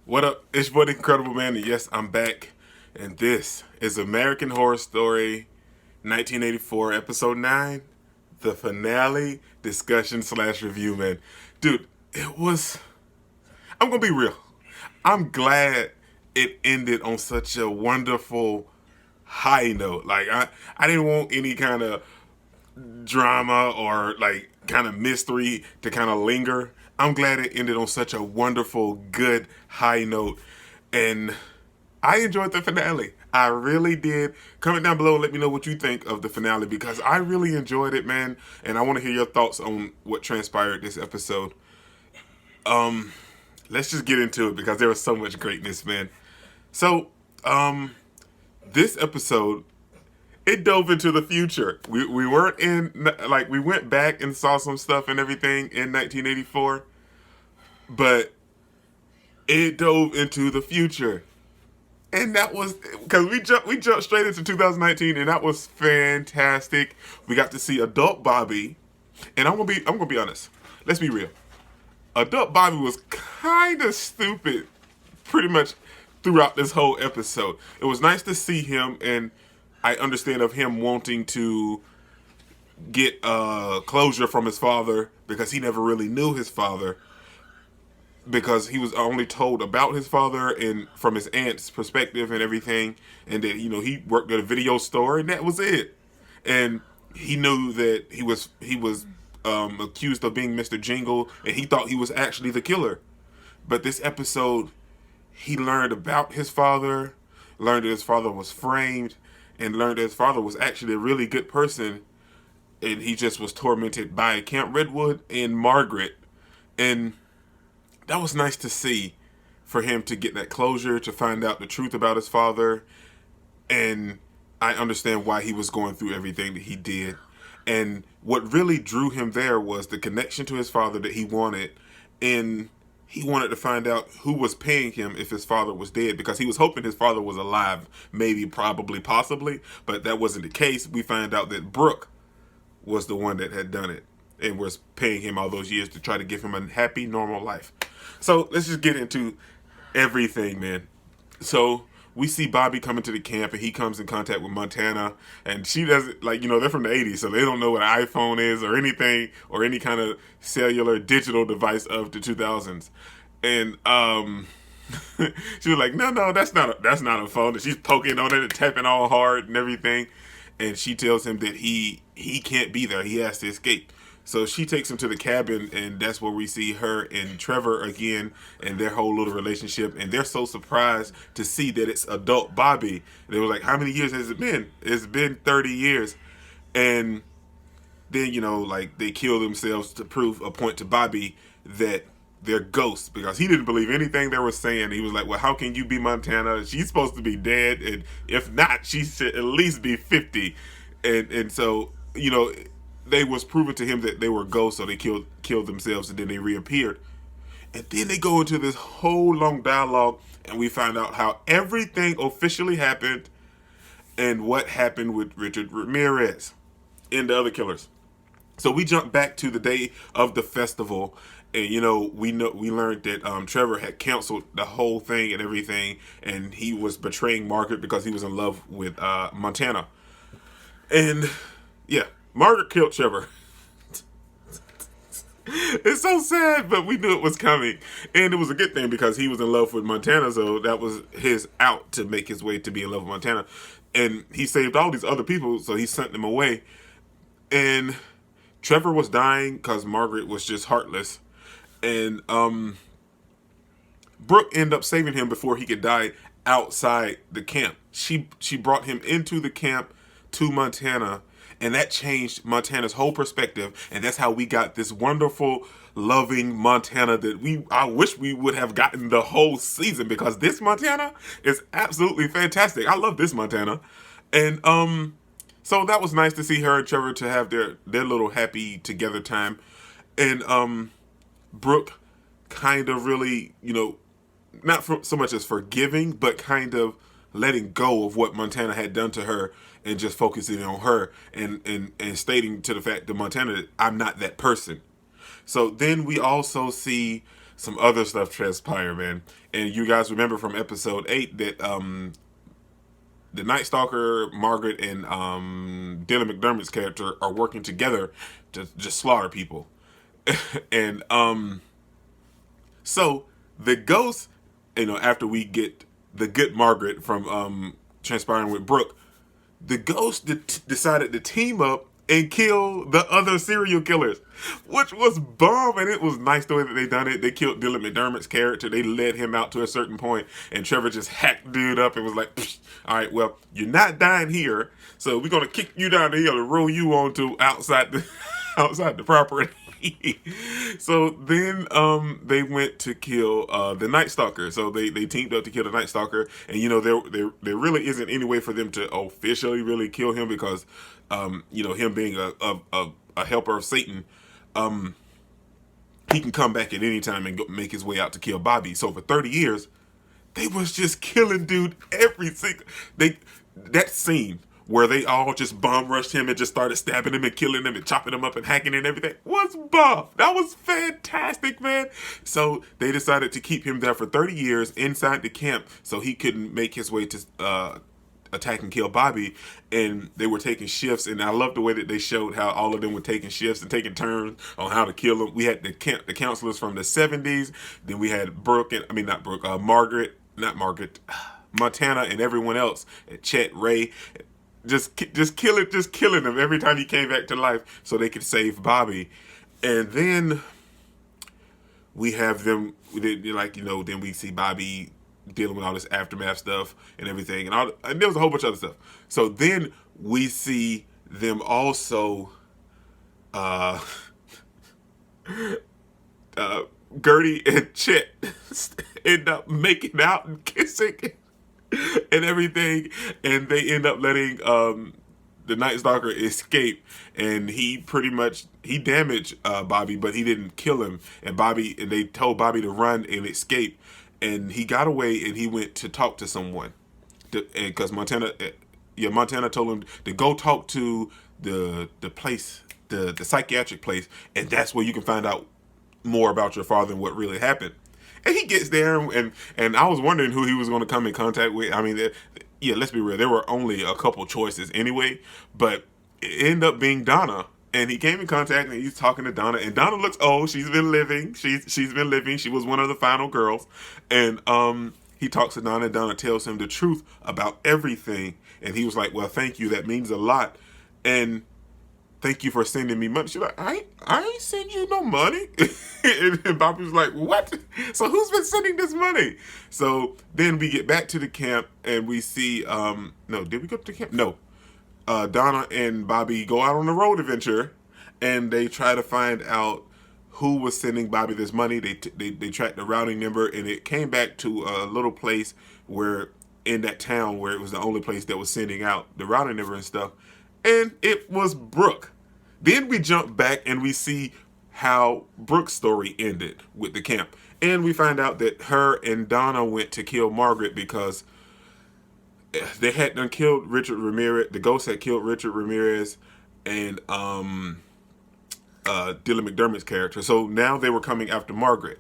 What up? It's what incredible man, and yes, I'm back. And this is American Horror Story 1984, episode 9, the finale discussion slash review, man. Dude, it was. I'm gonna be real. I'm glad it ended on such a wonderful high note. I didn't want any kind of drama or like kind of mystery to kind of linger. I'm glad it ended on such a wonderful, good high note. And I enjoyed the finale. I really did. Comment down below and let me know what you think of the finale because I really enjoyed it, man. And I want to hear your thoughts on what transpired this episode. Let's just get into it because there was so much greatness, man. So, this episode it dove into the future. We weren't in like we went back and saw some stuff and everything in 1984, but it dove into the future, and that was because we jumped straight into 2019, and that was fantastic. We got to see adult Bobby, and I'm gonna be honest. Let's be real. Adult Bobby was kind of stupid, pretty much throughout this whole episode. It was nice to see him and I understand of him wanting to get closure from his father because he never really knew his father because he was only told about his father and from his aunt's perspective and everything, and that he worked at a video store and that was it. And he knew that he was accused of being Mr. Jingle, and he thought he was actually the killer. But this episode, he learned about his father, learned that his father was framed, and learned that his father was actually a really good person, and he just was tormented by Camp Redwood and Margaret. And that was nice to see, for him to get that closure, to find out the truth about his father. And I understand why he was going through everything that he did. And what really drew him there was the connection to his father that he wanted. And he wanted to find out who was paying him if his father was dead, because he was hoping his father was alive, maybe, probably, possibly, but that wasn't the case. We find out that Brooke was the one that had done it and was paying him all those years to try to give him a happy, normal life. So let's just get into everything, man. So we see Bobby coming to the camp, and he comes in contact with Montana, and she doesn't, they're from the 80s, so they don't know what an iPhone is or anything, or any kind of cellular digital device of the 2000s. And she was like, no, that's not a phone. And she's poking on it and tapping all hard and everything. And she tells him that he can't be there. He has to escape. So she takes him to the cabin, and that's where we see her and Trevor again and their whole little relationship. And they're so surprised to see that it's adult Bobby. They were like, how many years has it been? It's been 30 years. And then, they kill themselves to prove a point to Bobby that they're ghosts, because he didn't believe anything they were saying. He was like, well, how can you be Montana? She's supposed to be dead. And if not, she should at least be 50. And so, they was proven to him that they were ghosts, so they killed themselves, and then they reappeared. And then they go into this whole long dialogue, and we find out how everything officially happened and what happened with Richard Ramirez and the other killers. So we jump back to the day of the festival, and we learned that Trevor had canceled the whole thing and everything, and he was betraying Margaret because he was in love with Montana. And yeah, Margaret killed Trevor. It's so sad, but we knew it was coming. And it was a good thing because he was in love with Montana, so that was his out to make his way to be in love with Montana. And he saved all these other people, so he sent them away. And Trevor was dying because Margaret was just heartless. And Brooke ended up saving him before he could die outside the camp. She brought him into the camp to Montana, and that changed Montana's whole perspective, and that's how we got this wonderful, loving Montana that I wish we would have gotten the whole season, because this Montana is absolutely fantastic. I love this Montana. And so that was nice to see her and Trevor to have their little happy together time. And Brooke kind of really, not so much as forgiving, but kind of letting go of what Montana had done to her and just focusing on her and stating to the fact that Montana, I'm not that person. So then we also see some other stuff transpire, man. And you guys remember from episode 8 that the Night Stalker, Margaret, and Dylan McDermott's character are working together to just slaughter people. And so the ghost, after we get the good Margaret from transpiring with Brooke, the ghost decided to team up and kill the other serial killers, which was bomb. And it was nice the way that they done it. They killed Dylan McDermott's character. They led him out to a certain point, and Trevor just hacked dude up and was like, all right, well, you're not dying here, so we're gonna kick you down the hill and roll you onto outside the property. So then they went to kill the Night Stalker. So they teamed up to kill the Night Stalker, and there really isn't any way for them to officially really kill him because him being a helper of Satan, he can come back at any time and make his way out to kill Bobby. So for 30 years they was just killing dude every single that scene where they all just bomb rushed him and just started stabbing him and killing him and chopping him up and hacking and everything was bomb. That was fantastic, man. So they decided to keep him there for 30 years inside the camp so he couldn't make his way to attack and kill Bobby. And they were taking shifts, and I love the way that they showed how all of them were taking shifts and taking turns on how to kill him. We had the counselors from the 70s. Then we had Montana and everyone else, Chet, Ray, just killing them every time he came back to life so they could save Bobby. And then we have them, then we see Bobby dealing with all this aftermath stuff and everything, and there was a whole bunch of other stuff. So then we see them also Gertie and Chet end up making out and kissing and everything, and they end up letting the Night Stalker escape, and he damaged Bobby, but he didn't kill him. And they told Bobby to run and escape, and he got away and he went to talk to someone, because Montana told him to go talk to the place, the psychiatric place, and that's where you can find out more about your father and what really happened. And he gets there, and I was wondering who he was going to come in contact with. I mean, let's be real. There were only a couple choices anyway, but it ended up being Donna. And he came in contact, and he's talking to Donna. And Donna looks old. She's been living. She's been living. She was one of the final girls. And he talks to Donna, and Donna tells him the truth about everything. And he was like, well, thank you. That means a lot. And thank you for sending me money. She's like, I ain't send you no money. And Bobby was like, what? So who's been sending this money? So then we get back to the camp, and we see, no, did we go to the camp? No. Donna and Bobby go out on a road adventure, and they try to find out who was sending Bobby this money. They tracked the routing number, and it came back to a little place in that town where it was the only place that was sending out the routing number and stuff. And it was Brooke. Then we jump back and we see how Brooke's story ended with the camp. And we find out that her and Donna went to kill Margaret because they had done killed Richard Ramirez. The ghost had killed Richard Ramirez and Dylan McDermott's character. So now they were coming after Margaret.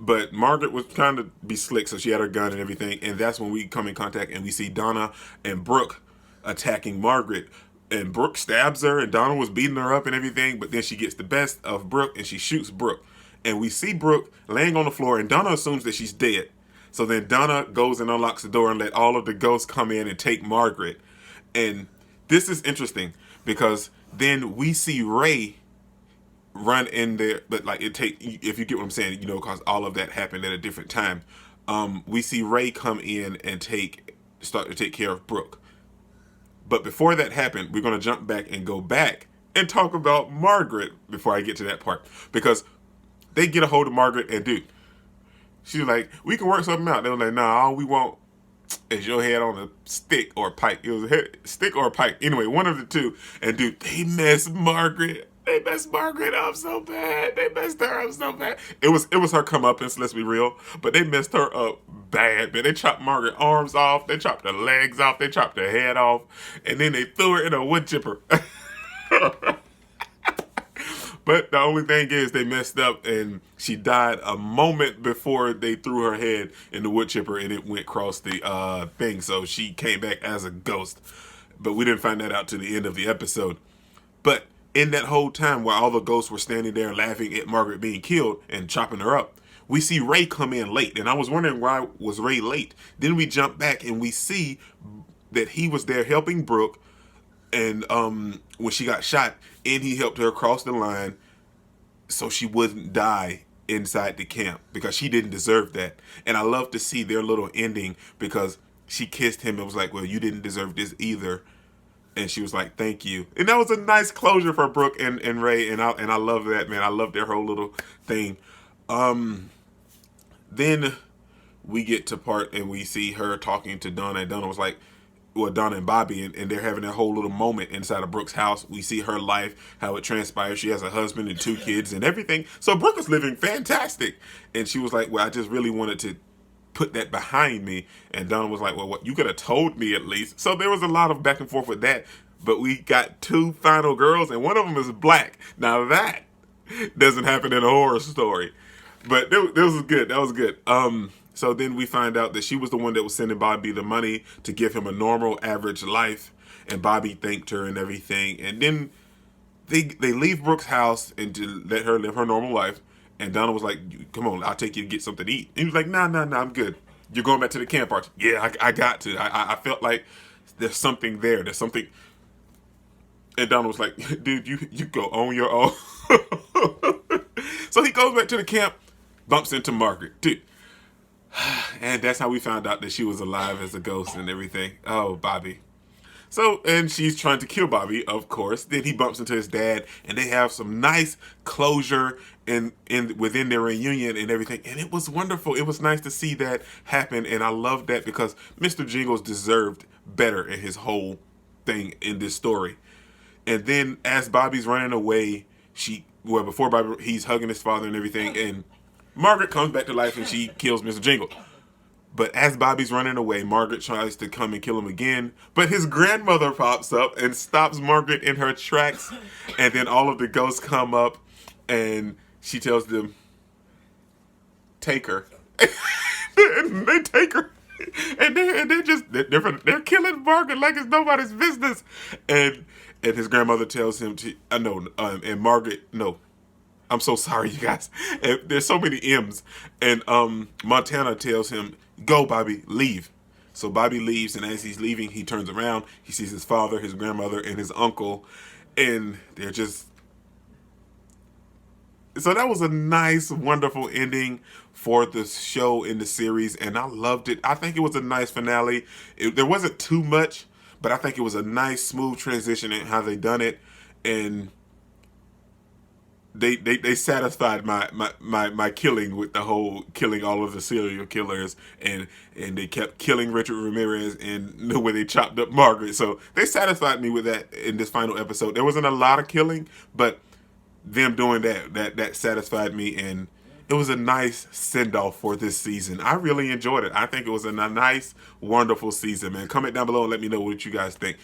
But Margaret was trying to be slick, so she had her gun and everything. And that's when we come in contact and we see Donna and Brooke attacking Margaret. And Brooke stabs her, and Donna was beating her up and everything, but then she gets the best of Brooke, and she shoots Brooke. And we see Brooke laying on the floor, and Donna assumes that she's dead. So then Donna goes and unlocks the door and let all of the ghosts come in and take Margaret. And this is interesting, because then we see Ray run in there, but if you get what I'm saying, because all of that happened at a different time. We see Ray come in and start to take care of Brooke. But before that happened, we're going to jump back and go back and talk about Margaret before I get to that part. Because they get a hold of Margaret, and dude, she's like, we can work something out. They were like, nah, all we want is your head on a stick or a pike. It was a stick or a pike. Anyway, one of the two. And dude, they messed Margaret up so bad. They messed her up so bad. It was her comeuppance, let's be real. But they messed her up bad, man. They chopped Margaret's arms off. They chopped her legs off. They chopped her head off. And then they threw her in a wood chipper. But the only thing is they messed up and she died a moment before they threw her head in the wood chipper and it went across the thing. So she came back as a ghost. But we didn't find that out to the end of the episode. But in that whole time while all the ghosts were standing there laughing at Margaret being killed and chopping her up, we see Ray come in late. And I was wondering, why was Ray late? Then we jump back and we see that he was there helping Brooke, and when she got shot, and he helped her cross the line so she wouldn't die inside the camp, because she didn't deserve that. And I love to see their little ending, because she kissed him and was like, well, you didn't deserve this either. And she was like, thank you. And that was a nice closure for Brooke and Ray. And I love that, man. I love their whole little thing. Then we get to part and we see her talking to Donna. And Donna was like, well, Donna and Bobby, and they're having a whole little moment inside of Brooke's house. We see her life, how it transpires. She has a husband and 2 kids and everything. So Brooke is living fantastic. And she was like, well, I just really wanted to put that behind me. And Donna was like, well, what, you could have told me at least. So there was a lot of back and forth with that. But we got 2 final girls, and one of them is black. Now that doesn't happen in a horror story. But that was good. That was good. So then we find out that she was the one that was sending Bobby the money to give him a normal, average life. And Bobby thanked her and everything. And then they leave Brooke's house and to let her live her normal life. And Donna was like, come on, I'll take you to get something to eat. And he was like, nah, I'm good. You're going back to the camp, aren't you? Yeah, I got to. I felt like there's something there. There's something. And Donna was like, dude, you go on your own. So he goes back to the camp, bumps into Margaret. Dude. And that's how we found out that she was alive as a ghost and everything. Oh, Bobby. So, and she's trying to kill Bobby, of course. Then he bumps into his dad, and they have some nice closure in within their reunion and everything. And it was wonderful. It was nice to see that happen, and I love that, because Mr. Jingles deserved better in his whole thing in this story. And then as Bobby's running away, before Bobby, he's hugging his father and everything, and Margaret comes back to life and she kills Mr. Jingle. But as Bobby's running away, Margaret tries to come and kill him again. But his grandmother pops up and stops Margaret in her tracks. And then all of the ghosts come up and she tells them, take her. And they take her. And they're killing Margaret like it's nobody's business. And his grandmother tells him and Margaret, no. I'm so sorry, you guys. There's so many M's. And Montana tells him, go, Bobby, leave. So Bobby leaves, and as he's leaving, he turns around. He sees his father, his grandmother, and his uncle. And they're just... So that was a nice, wonderful ending for the show in the series, and I loved it. I think it was a nice finale. There wasn't too much, but I think it was a nice, smooth transition in how they done it. And... They satisfied my killing with the whole killing all of the serial killers, and they kept killing Richard Ramirez and the way they chopped up Margaret. So they satisfied me with that in this final episode. There wasn't a lot of killing, but them doing that satisfied me, and it was a nice send-off for this season. I really enjoyed it. I think it was a nice, wonderful season, man. Comment down below and let me know what you guys think.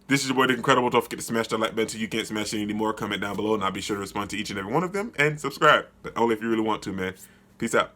This is your boy, The Incredible. Don't forget to smash that like button so you can't smash it anymore. Comment down below, and I'll be sure to respond to each and every one of them. And subscribe, but only if you really want to, man. Peace out.